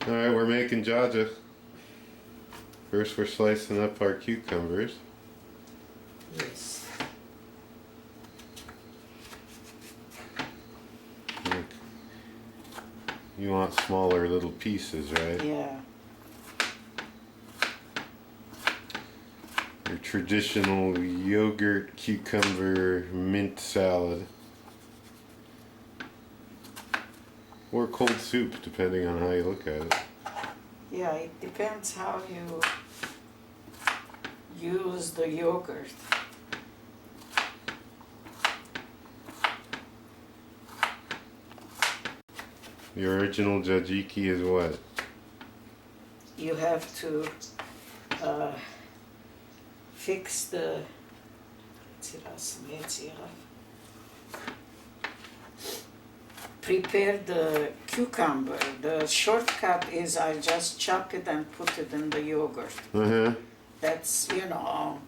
Alright, we're making jajik. First we're slicing up our cucumbers. Yes. You want smaller little pieces, right? Yeah. Your traditional yogurt, cucumber, mint salad. Or cold soup, depending on how you look at it. Yeah, it depends how you use the yogurt. The original Jajiki is what? You have to fix the prepare the cucumber. The shortcut is I just chop it and put it in the yogurt. That's,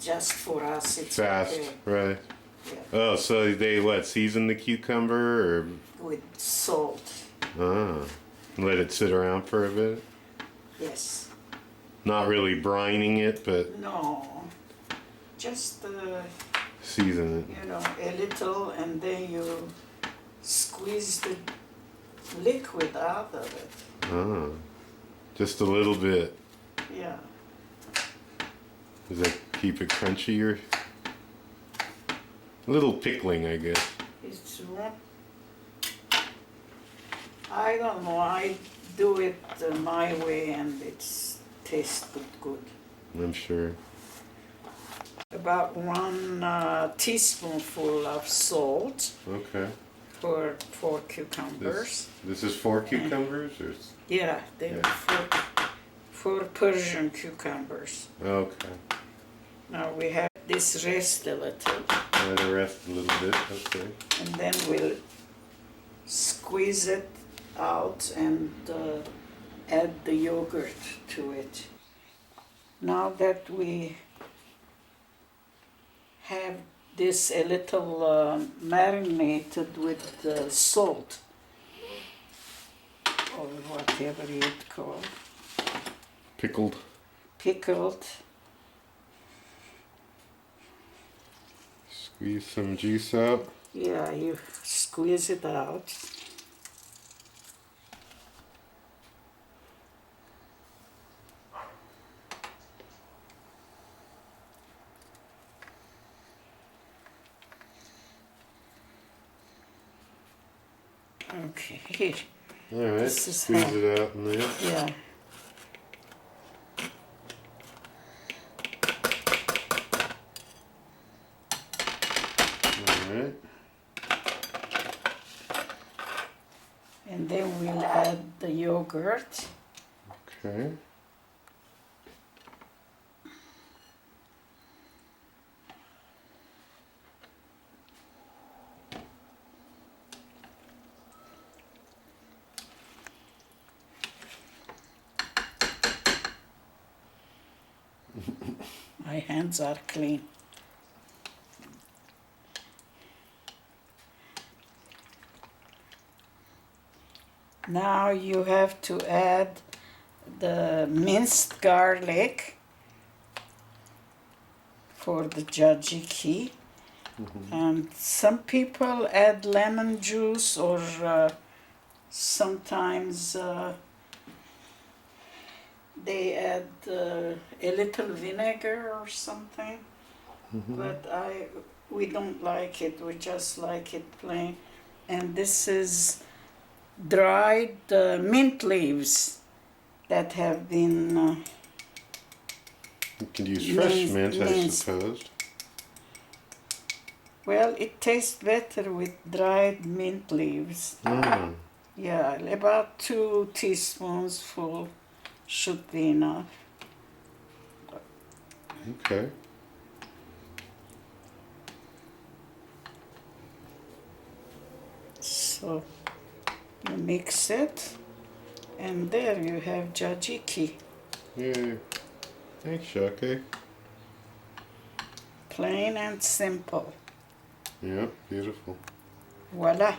just for us it's fast, okay. right? Yeah. Oh, so they what? Season the cucumber or With salt. Let it sit around for a bit? Yes. Not really brining it, but No. Just season it. a little, and then you squeeze the liquid out of it. Just a little bit. Yeah. Does that keep it crunchy or? A little pickling, I guess. It's I don't know. I do it my way, and it tastes good. I'm sure. About 1 teaspoonful of salt. Okay. For 4 cucumbers. This is 4 cucumbers, or? Yeah, they're 4 Persian cucumbers. Okay. Now we have this rest a little. Let it rest a little bit, okay. And then we'll squeeze it out and add the yogurt to it. Now that we have this a little marinated with salt, or whatever you'd call. Pickled. Pickled. Squeeze some juice out. Yeah, you squeeze it out. Okay, here. Alright, squeeze it out in there. Yeah. Alright. And then we'll add the yogurt. Okay. My hands are clean. Now you have to add the minced garlic for the jajiki. And some people add lemon juice, or sometimes they add a little vinegar or something. But we don't like it. We just like it plain. And this is dried mint leaves that have been You can use fresh mint, I minced. suppose. Well, it tastes better with dried mint leaves. Yeah, about 2 teaspoons full should be enough. Okay. So you mix it, and there you have jajiki. Yeah. Thanks, Shake. Plain and simple. Yeah, beautiful. Voila.